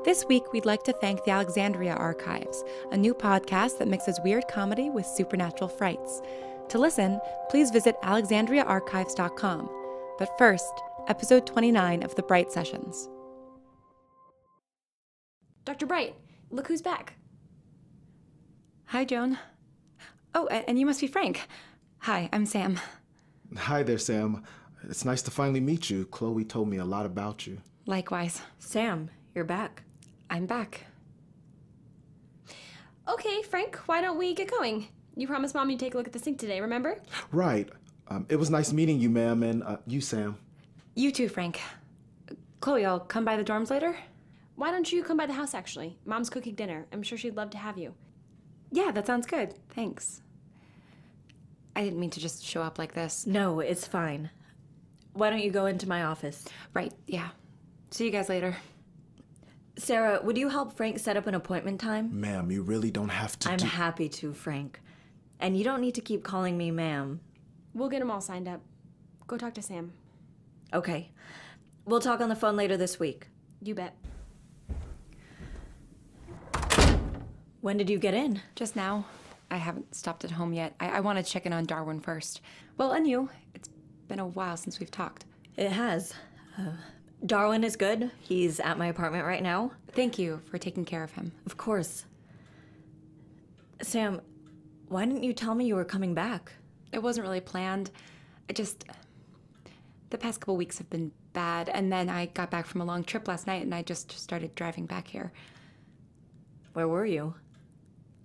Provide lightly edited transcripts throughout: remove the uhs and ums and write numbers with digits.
This week, we'd like to thank the Alexandria Archives, a new podcast that mixes weird comedy with supernatural frights. To listen, please visit alexandriaarchives.com. But first, episode 29 of the Bright Sessions. Dr. Bright, look who's back. Hi, Joan. Oh, and you must be Frank. Hi, I'm Sam. Hi there, Sam. It's nice to finally meet you. Chloe told me a lot about you. Likewise. Sam, you're back. I'm back. Okay, Frank, why don't we get going? You promised Mom you'd take a look at the sink today, remember? Right. It was nice meeting you, ma'am, and you, Sam. You too, Frank. Chloe, I'll come by the dorms later? Why don't you come by the house, actually? Mom's cooking dinner. I'm sure she'd love to have you. Yeah, that sounds good. Thanks. I didn't mean to just show up like this. No, it's fine. Why don't you go into my office? Right, yeah. See you guys later. Sarah, would you help Frank set up an appointment time? Ma'am, you really don't have to I'm happy to, Frank. And you don't need to keep calling me ma'am. We'll get them all signed up. Go talk to Sam. Okay. We'll talk on the phone later this week. You bet. When did you get in? Just now. I haven't stopped at home yet. I want to check in on Darwin first. Well, and you. It's been a while since we've talked. It has. Darwin is good. He's at my apartment right now. Thank you for taking care of him. Of course. Sam, why didn't you tell me you were coming back? It wasn't really planned. The past couple weeks have been bad, and then I got back from a long trip last night, and I just started driving back here. Where were you?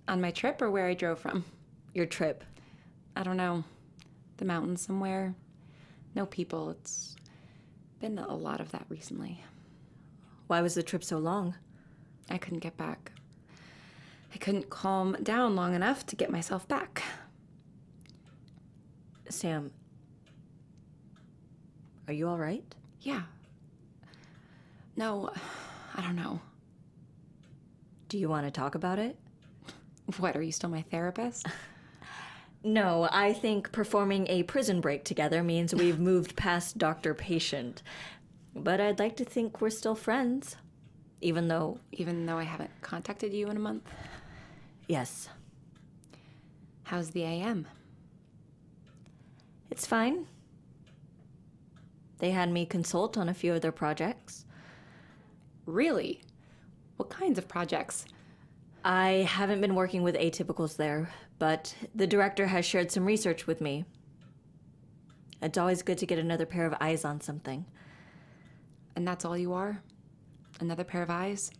On my trip, or where I drove from? Your trip. I don't know. The mountains somewhere. No people. It's been a lot of that recently. Why was the trip so long? I couldn't get back. I couldn't calm down long enough to get myself back. Sam, are you all right? Yeah. No, I don't know. Do you want to talk about it? What, are you still my therapist? No, I think performing a prison break together means we've moved past doctor-patient. But I'd like to think we're still friends, even though... Even though I haven't contacted you in a month? Yes. How's the AM? It's fine. They had me consult on a few of their projects. Really? What kinds of projects? I haven't been working with atypicals there, but the director has shared some research with me. It's always good to get another pair of eyes on something. And that's all you are? Another pair of eyes?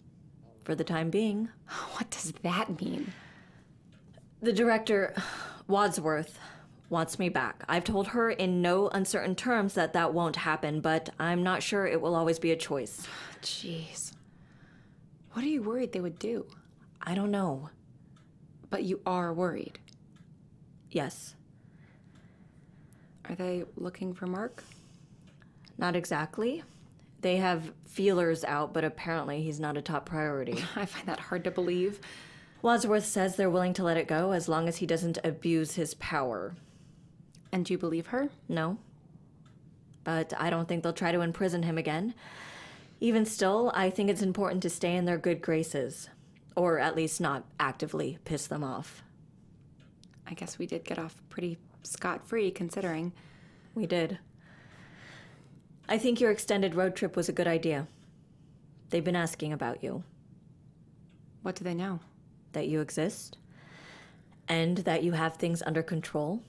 For the time being. What does that mean? The director, Wadsworth, wants me back. I've told her in no uncertain terms that that won't happen, but I'm not sure it will always be a choice. Jeez. What are you worried they would do? I don't know. But you are worried? Yes. Are they looking for Mark? Not exactly. They have feelers out, but apparently he's not a top priority. I find that hard to believe. Wadsworth says they're willing to let it go as long as he doesn't abuse his power. And you believe her? No. But I don't think they'll try to imprison him again. Even still, I think it's important to stay in their good graces. Or at least not actively piss them off. I guess we did get off pretty scot-free, considering. We did. I think your extended road trip was a good idea. They've been asking about you. What do they know? That you exist. And that you have things under control.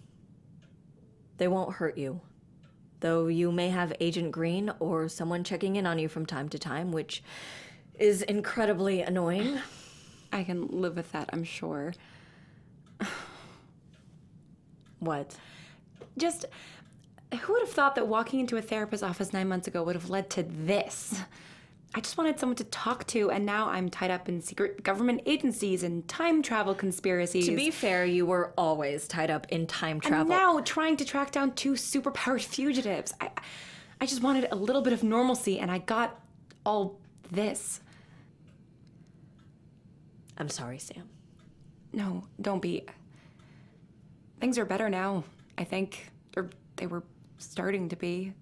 They won't hurt you. Though you may have Agent Green or someone checking in on you from time to time, which is incredibly annoying. I can live with that, I'm sure. What? Just, who would have thought that walking into a therapist's office 9 months ago would have led to this? I just wanted someone to talk to, and now I'm tied up in secret government agencies and time travel conspiracies. To be fair, you were always tied up in time travel. And now trying to track down 2 superpowered fugitives. I just wanted a little bit of normalcy, and I got all this. I'm sorry, Sam. No, don't be. Things are better now, I think. Or they were starting to be.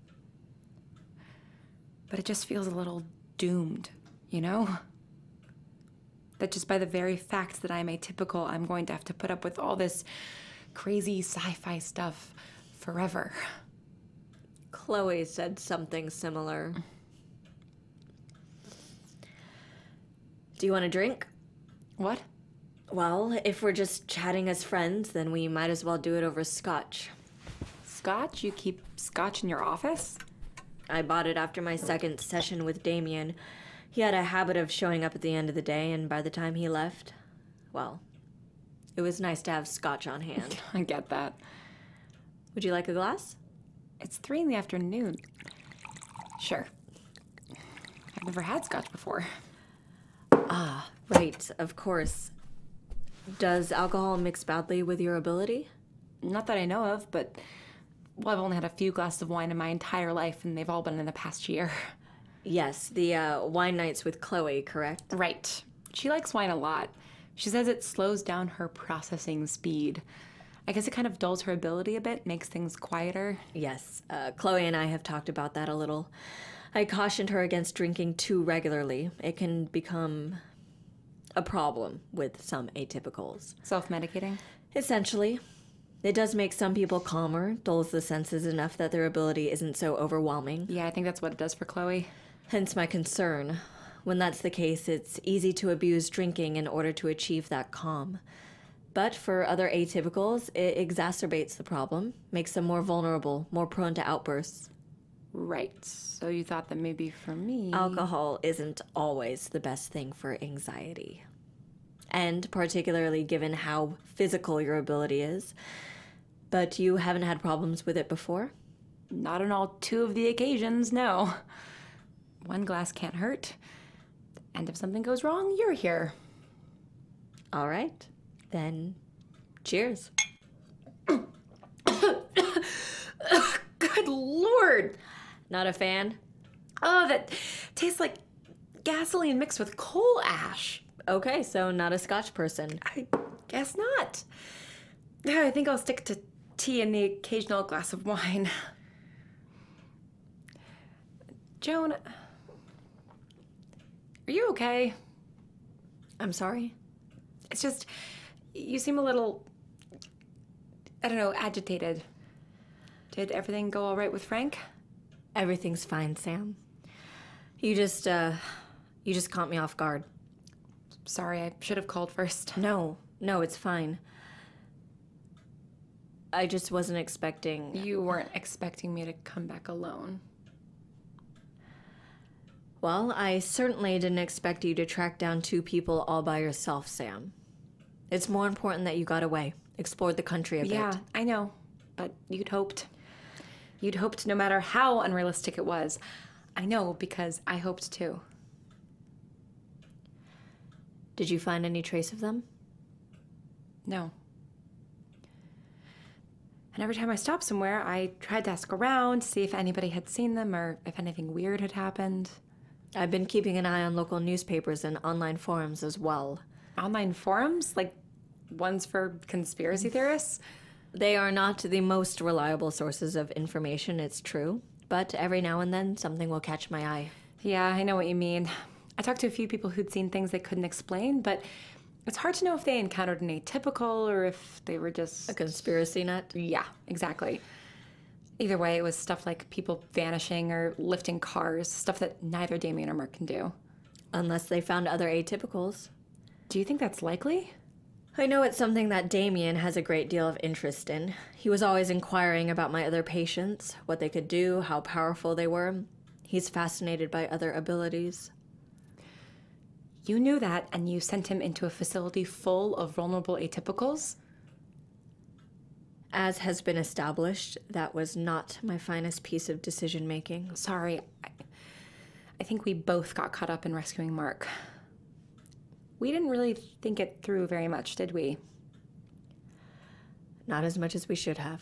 But it just feels a little doomed, you know? That just by the very fact that I'm atypical, I'm going to have to put up with all this crazy sci-fi stuff forever. Chloe said something similar. Do you want a drink? What? Well, if we're just chatting as friends, then we might as well do it over scotch. Scotch? You keep scotch in your office? I bought it after my second session with Damien. He had a habit of showing up at the end of the day, and by the time he left, well, it was nice to have scotch on hand. I get that. Would you like a glass? It's 3 in the afternoon. Sure. I've never had scotch before. Ah, right, of course. Does alcohol mix badly with your ability? Not that I know of, but well, I've only had a few glasses of wine in my entire life, and they've all been in the past year. Yes, the wine nights with Chloe, correct? Right. She likes wine a lot. She says it slows down her processing speed. I guess it kind of dulls her ability a bit, makes things quieter. Yes, Chloe and I have talked about that a little. I cautioned her against drinking too regularly. It can become a problem with some atypicals. Self-medicating? Essentially. It does make some people calmer, dulls the senses enough that their ability isn't so overwhelming. Yeah, I think that's what it does for Chloe. Hence my concern. When that's the case, it's easy to abuse drinking in order to achieve that calm. But for other atypicals, it exacerbates the problem, makes them more vulnerable, more prone to outbursts. Right. So you thought that maybe for me... Alcohol isn't always the best thing for anxiety. And particularly given how physical your ability is. But you haven't had problems with it before? Not on all 2 of the occasions, no. 1 glass can't hurt. And if something goes wrong, you're here. All right. Then, cheers. Good Lord! Not a fan? Oh, that tastes like gasoline mixed with coal ash. Okay, so not a Scotch person. I guess not. I think I'll stick to tea and the occasional glass of wine. Joan, are you okay? I'm sorry? It's just, you seem a little, I don't know, agitated. Did everything go all right with Frank? Everything's fine, Sam. You just caught me off guard. Sorry, I should have called first. No, it's fine. I just wasn't expecting... You weren't expecting me to come back alone. Well, I certainly didn't expect you to track down 2 people all by yourself, Sam. It's more important that you got away, explored the country a bit. Yeah, I know, but you'd hoped. You'd hoped no matter how unrealistic it was. I know, because I hoped too. Did you find any trace of them? No. And every time I stopped somewhere, I tried to ask around, see if anybody had seen them or if anything weird had happened. I've been keeping an eye on local newspapers and online forums as well. Online forums? Like ones for conspiracy theorists? They are not the most reliable sources of information, it's true. But every now and then, something will catch my eye. Yeah, I know what you mean. I talked to a few people who'd seen things they couldn't explain, but it's hard to know if they encountered an atypical or if they were just... A conspiracy nut? Yeah, exactly. Either way, it was stuff like people vanishing or lifting cars, stuff that neither Damien or Mark can do. Unless they found other atypicals. Do you think that's likely? I know it's something that Damien has a great deal of interest in. He was always inquiring about my other patients, what they could do, how powerful they were. He's fascinated by other abilities. You knew that, and you sent him into a facility full of vulnerable atypicals? As has been established, that was not my finest piece of decision-making. Sorry, I think we both got caught up in rescuing Mark. We didn't really think it through very much, did we? Not as much as we should have.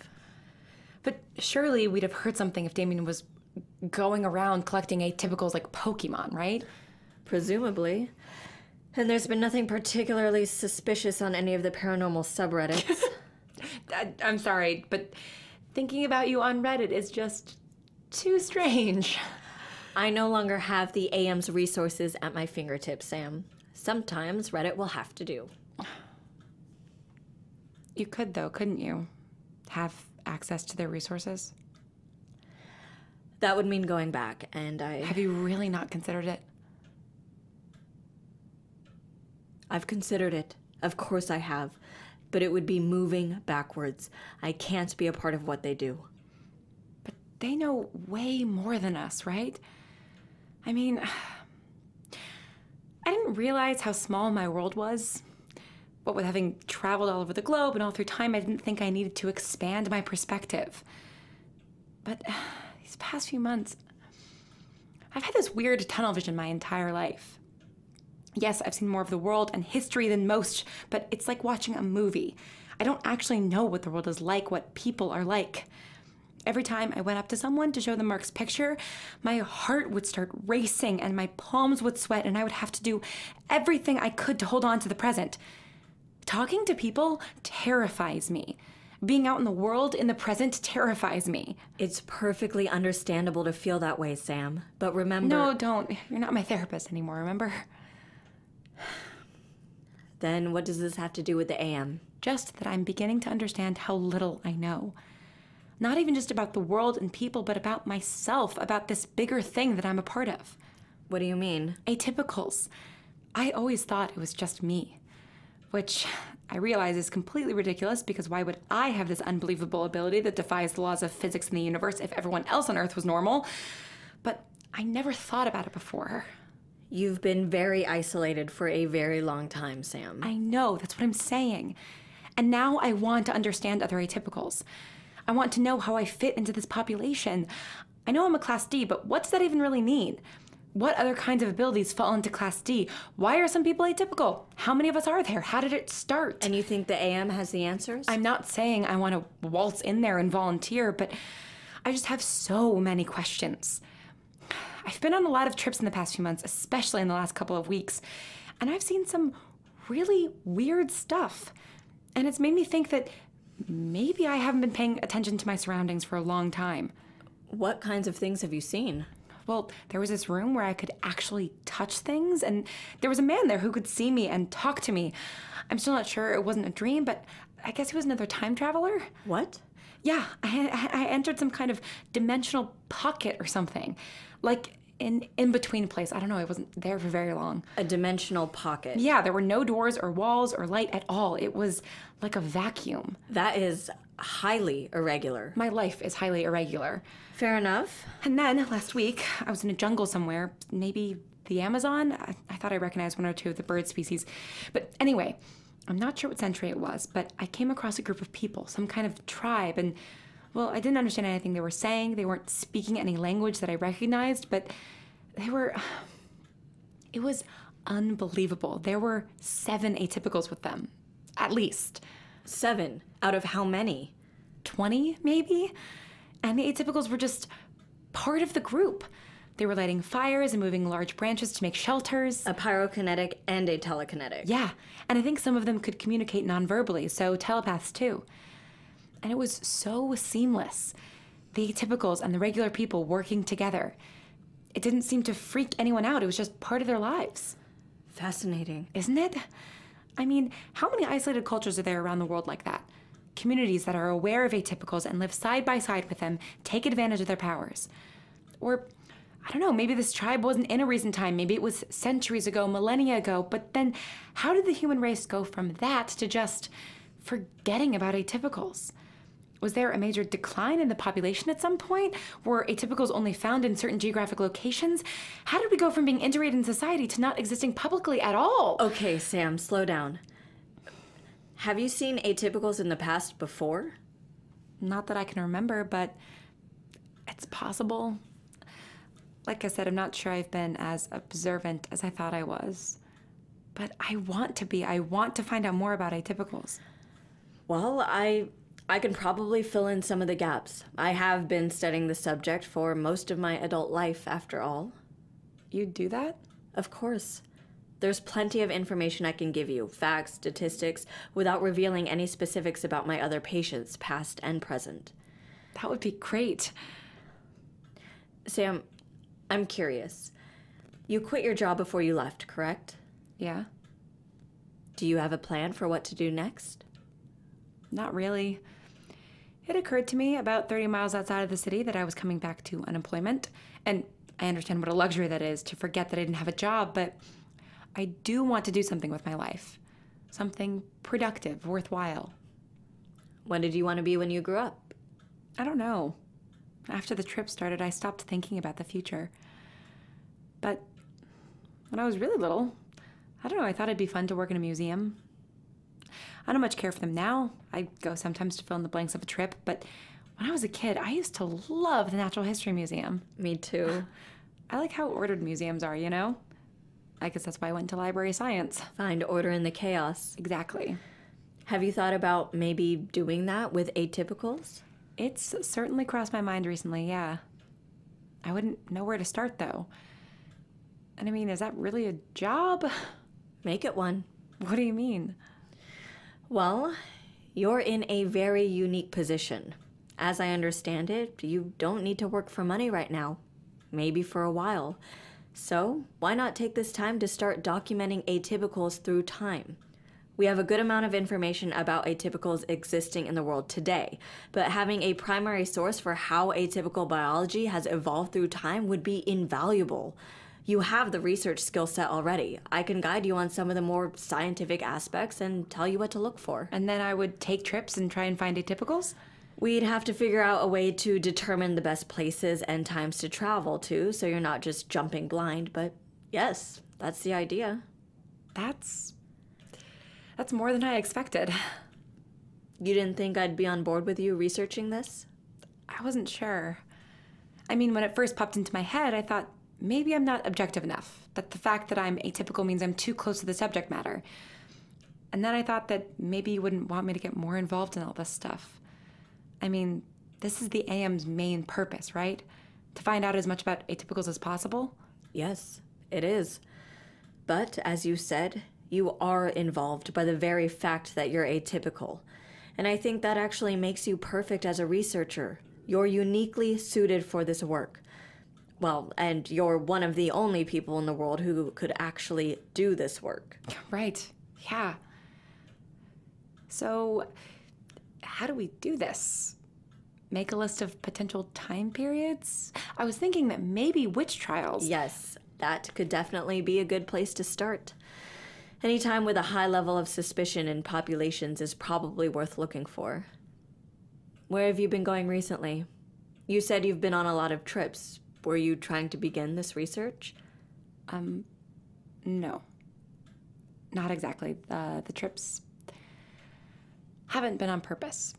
But surely we'd have heard something if Damien was going around collecting atypicals like Pokemon, right? Presumably. And there's been nothing particularly suspicious on any of the paranormal subreddits. I'm sorry, but thinking about you on Reddit is just too strange. I no longer have the AM's resources at my fingertips, Sam. Sometimes Reddit will have to do. You could, though, couldn't you? Have access to their resources? That would mean going back, and Have you really not considered it? I've considered it. Of course I have. But it would be moving backwards. I can't be a part of what they do. But they know way more than us, right? I mean, I didn't realize how small my world was. What with having traveled all over the globe and all through time, I didn't think I needed to expand my perspective. But these past few months, I've had this weird tunnel vision my entire life. Yes, I've seen more of the world and history than most, but it's like watching a movie. I don't actually know what the world is like, what people are like. Every time I went up to someone to show them Mark's picture, my heart would start racing and my palms would sweat and I would have to do everything I could to hold on to the present. Talking to people terrifies me. Being out in the world in the present terrifies me. It's perfectly understandable to feel that way, Sam. But remember... No, don't. You're not my therapist anymore, remember? Then what does this have to do with the AM? Just that I'm beginning to understand how little I know. Not even just about the world and people, but about myself, about this bigger thing that I'm a part of. What do you mean? Atypicals. I always thought it was just me. Which I realize is completely ridiculous because why would I have this unbelievable ability that defies the laws of physics in the universe if everyone else on Earth was normal? But I never thought about it before. You've been very isolated for a very long time, Sam. I know, that's what I'm saying. And now I want to understand other atypicals. I want to know how I fit into this population. I know I'm a Class D, but what does that even really mean? What other kinds of abilities fall into Class D? Why are some people atypical? How many of us are there? How did it start? And you think the AM has the answers? I'm not saying I want to waltz in there and volunteer, but I just have so many questions. I've been on a lot of trips in the past few months, especially in the last couple of weeks, and I've seen some really weird stuff. And it's made me think that maybe I haven't been paying attention to my surroundings for a long time. What kinds of things have you seen? Well, there was this room where I could actually touch things, and there was a man there who could see me and talk to me. I'm still not sure it wasn't a dream, but I guess he was another time traveler. What? Yeah, I entered some kind of dimensional pocket or something. Like an in-between place. I don't know, I wasn't there for very long. A dimensional pocket? Yeah, there were no doors or walls or light at all. It was like a vacuum. That is highly irregular. My life is highly irregular. Fair enough. And then, last week, I was in a jungle somewhere, maybe the Amazon? I thought I recognized one or two of the bird species. But anyway, I'm not sure what century it was, but I came across a group of people, some kind of tribe, and, well, I didn't understand anything they were saying. They weren't speaking any language that I recognized, but they were... It was unbelievable. There were 7 atypicals with them, at least. 7? Out of how many? 20, maybe? And the atypicals were just part of the group. They were lighting fires and moving large branches to make shelters. A pyrokinetic and a telekinetic. Yeah, and I think some of them could communicate non-verbally, so telepaths too. And it was so seamless. The atypicals and the regular people working together. It didn't seem to freak anyone out. It was just part of their lives. Fascinating. Isn't it? I mean, how many isolated cultures are there around the world like that? Communities that are aware of atypicals and live side by side with them, take advantage of their powers. Or, I don't know, maybe this tribe wasn't in a recent time. Maybe it was centuries ago, millennia ago. But then how did the human race go from that to just forgetting about atypicals? Was there a major decline in the population at some point? Were atypicals only found in certain geographic locations? How did we go from being integrated in society to not existing publicly at all? Okay, Sam, slow down. Have you seen atypicals in the past before? Not that I can remember, but it's possible. Like I said, I'm not sure I've been as observant as I thought I was. But I want to be. I want to find out more about atypicals. Well, I can probably fill in some of the gaps. I have been studying the subject for most of my adult life, after all. You do that? Of course. There's plenty of information I can give you, facts, statistics, without revealing any specifics about my other patients, past and present. That would be great. Sam, I'm curious. You quit your job before you left, correct? Yeah? Do you have a plan for what to do next? Not really. It occurred to me about 30 miles outside of the city that I was coming back to unemployment. And I understand what a luxury that is to forget that I didn't have a job, but I do want to do something with my life. Something productive, worthwhile. What did you want to be when you grew up? I don't know. After the trip started, I stopped thinking about the future. But when I was really little, I don't know, I thought it'd be fun to work in a museum. I don't much care for them now. I go sometimes to fill in the blanks of a trip, but when I was a kid, I used to love the Natural History Museum. Me too. I like how ordered museums are, you know? I guess that's why I went to library science. Find order in the chaos. Exactly. Have you thought about maybe doing that with atypicals? It's certainly crossed my mind recently, yeah. I wouldn't know where to start, though. And I mean, is that really a job? Make it one. What do you mean? Well, you're in a very unique position. As I understand it, you don't need to work for money right now. Maybe for a while. So, why not take this time to start documenting atypicals through time? We have a good amount of information about atypicals existing in the world today, but having a primary source for how atypical biology has evolved through time would be invaluable. You have the research skill set already. I can guide you on some of the more scientific aspects and tell you what to look for. And then I would take trips and try and find atypicals? We'd have to figure out a way to determine the best places and times to travel to, so you're not just jumping blind, but yes, that's the idea. That's more than I expected. You didn't think I'd be on board with you researching this? I wasn't sure. I mean, when it first popped into my head, I thought maybe I'm not objective enough, that the fact that I'm atypical means I'm too close to the subject matter. And then I thought that maybe you wouldn't want me to get more involved in all this stuff. I mean, this is the AM's main purpose, right? To find out as much about atypicals as possible? Yes, it is. But, as you said, you are involved by the very fact that you're atypical. And I think that actually makes you perfect as a researcher. You're uniquely suited for this work. Well, and you're one of the only people in the world who could actually do this work. Right, yeah. So, how do we do this? Make a list of potential time periods? I was thinking that maybe witch trials. Yes, that could definitely be a good place to start. Any time with a high level of suspicion in populations is probably worth looking for. Where have you been going recently? You said you've been on a lot of trips. Were you trying to begin this research? No. Not exactly. The trips haven't been on purpose.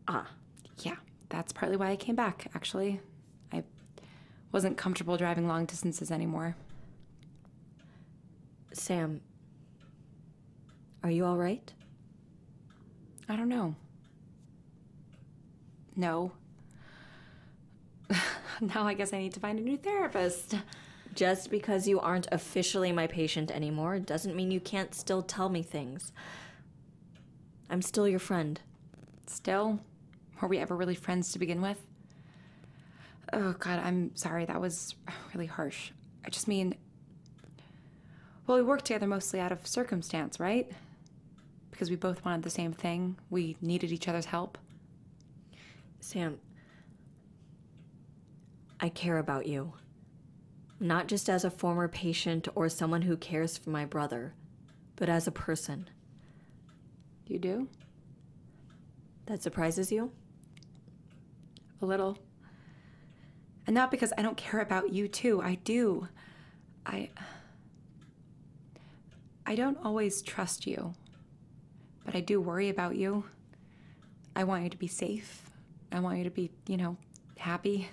Ah. Yeah, that's partly why I came back, actually. I wasn't comfortable driving long distances anymore. Sam, are you all right? I don't know. No. Now I guess I need to find a new therapist. Just because you aren't officially my patient anymore doesn't mean you can't still tell me things. I'm still your friend. Still? Were we ever really friends to begin with? Oh, God, I'm sorry. That was really harsh. I just mean... Well, we worked together mostly out of circumstance, right? Because we both wanted the same thing. We needed each other's help. Sam, I care about you. Not just as a former patient or someone who cares for my brother, but as a person. You do? That surprises you? A little. And not because I don't care about you, too. I do. I don't always trust you, but I do worry about you. I want you to be safe. I want you to be, happy.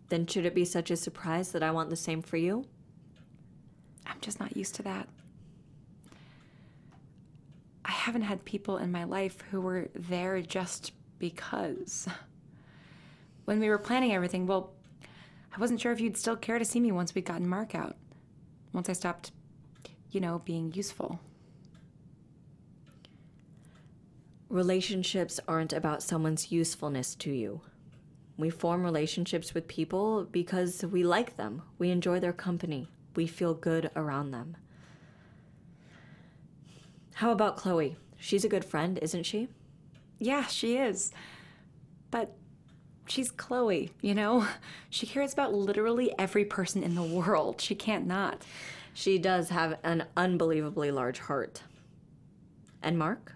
Then should it be such a surprise that I want the same for you? I'm just not used to that. I haven't had people in my life who were there just because. When we were planning everything, well, I wasn't sure if you'd still care to see me once we'd gotten Mark out. Once I stopped, being useful. Relationships aren't about someone's usefulness to you. We form relationships with people because we like them. We enjoy their company. we feel good around them. How about Chloe? She's a good friend, isn't she? Yeah, she is. But she's Chloe, you know? She cares about literally every person in the world. She can't not. She does have an unbelievably large heart. And Mark?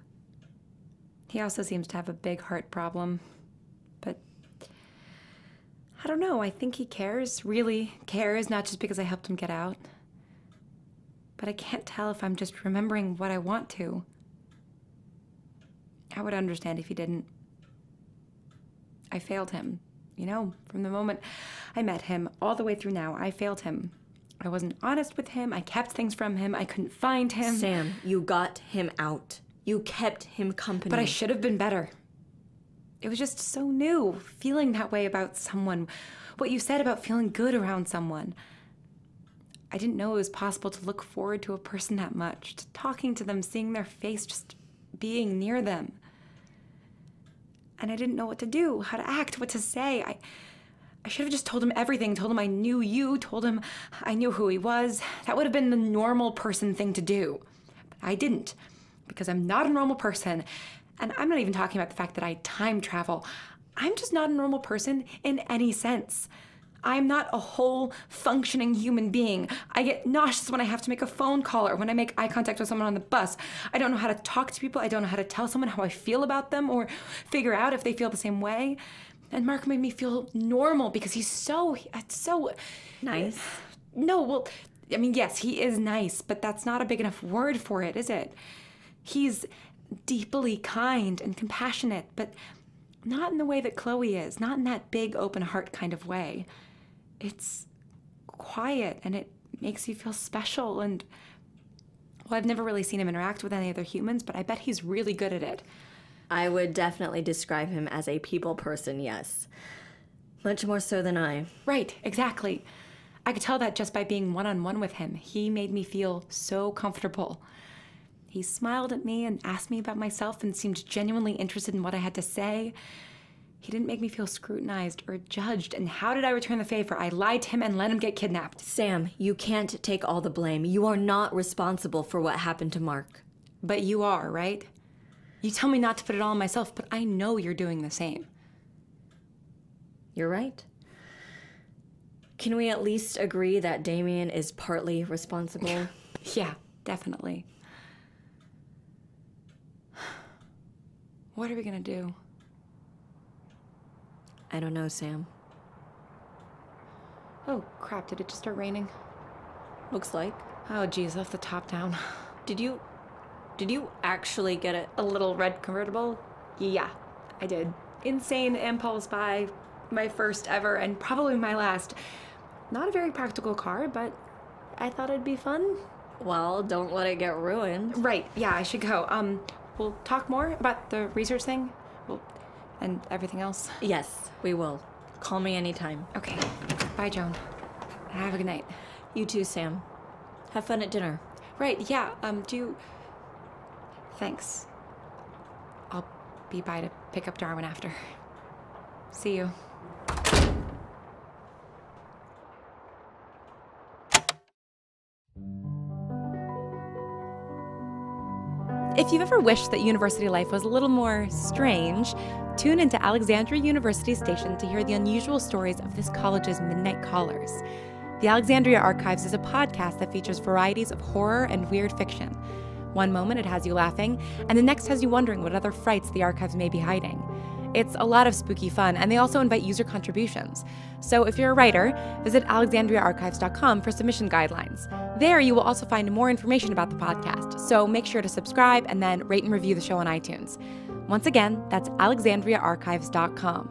He also seems to have a big heart problem. But I don't know. I think he cares, really cares, not just because I helped him get out. But I can't tell if I'm just remembering what I want to. I would understand if he didn't. I failed him. You know, from the moment I met him all the way through now, I failed him. I wasn't honest with him. I kept things from him. I couldn't find him. Sam, you got him out. You kept him company. But I should have been better. It was just so new, feeling that way about someone. What you said about feeling good around someone. I didn't know it was possible to look forward to a person that much, to talking to them, seeing their face, just being near them. And I didn't know what to do, how to act, what to say. I should have just told him everything, told him I knew you, told him I knew who he was. That would have been the normal person thing to do. But I didn't, because I'm not a normal person. And I'm not even talking about the fact that I time travel. I'm just not a normal person in any sense. I'm not a whole functioning human being. I get nauseous when I have to make a phone call or when I make eye contact with someone on the bus. I don't know how to talk to people. I don't know how to tell someone how I feel about them or figure out if they feel the same way. And Mark made me feel normal because he's so nice. No, well, I mean, yes, he is nice, but that's not a big enough word for it, is it? He's deeply kind and compassionate, but not in the way that Chloe is, not in that big open heart kind of way. It's quiet and it makes you feel special and, well, I've never really seen him interact with any other humans, but I bet he's really good at it. I would definitely describe him as a people person, yes. Much more so than I. Right, exactly. I could tell that just by being one-on-one with him. He made me feel so comfortable. He smiled at me and asked me about myself and seemed genuinely interested in what I had to say. He didn't make me feel scrutinized or judged. And how did I return the favor? I lied to him and let him get kidnapped. Sam, you can't take all the blame. You are not responsible for what happened to Mark. But you are, right? You tell me not to put it all on myself, but I know you're doing the same. You're right. Can we at least agree that Damien is partly responsible? Yeah, definitely. What are we gonna do? I don't know, Sam. Oh, crap, did it just start raining? Looks like. Oh, geez, left the top down. Did you actually get it? A little red convertible? Yeah, I did. Insane impulse buy, my first ever and probably my last. Not a very practical car, but I thought it'd be fun. Well, don't let it get ruined. Right, yeah, I should go. We'll talk more about the research thing? And everything else? Yes, we will. Call me anytime. Okay. Bye, Joan. Have a good night. You too, Sam. Have fun at dinner. Right, yeah, Thanks. I'll be by to pick up Darwin after. See you. If you've ever wished that university life was a little more strange, tune into Alexandria University Station to hear the unusual stories of this college's midnight callers. The Alexandria Archives is a podcast that features varieties of horror and weird fiction. One moment it has you laughing, and the next has you wondering what other frights the archives may be hiding. It's a lot of spooky fun, and they also invite user contributions. So if you're a writer, visit alexandriaarchives.com for submission guidelines. There you will also find more information about the podcast, so make sure to subscribe and then rate and review the show on iTunes. Once again, that's alexandriaarchives.com.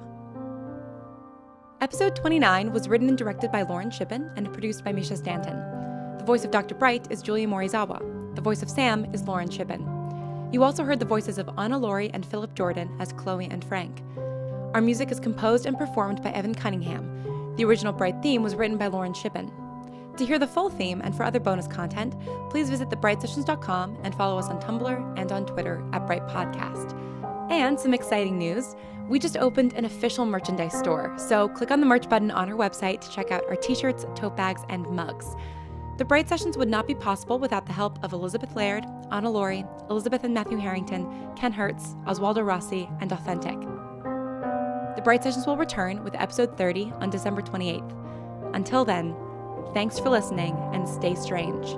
Episode 29 was written and directed by Lauren Shippen and produced by Misha Stanton. The voice of Dr. Bright is Julia Morizawa. The voice of Sam is Lauren Shippen. You also heard the voices of Anna Laurie and Philip Jordan as Chloe and Frank. Our music is composed and performed by Evan Cunningham. The original Bright theme was written by Lauren Shippen. To hear the full theme and for other bonus content, please visit thebrightsessions.com and follow us on Tumblr and on Twitter at Bright Podcast. And some exciting news, we just opened an official merchandise store, so click on the merch button on our website to check out our t-shirts, tote bags, and mugs. The Bright Sessions would not be possible without the help of Elizabeth Laird, Anna Laurie, Elizabeth and Matthew Harrington, Ken Hertz, Oswaldo Rossi, and Authentic. The Bright Sessions will return with episode 30 on December 28th. Until then, thanks for listening and stay strange.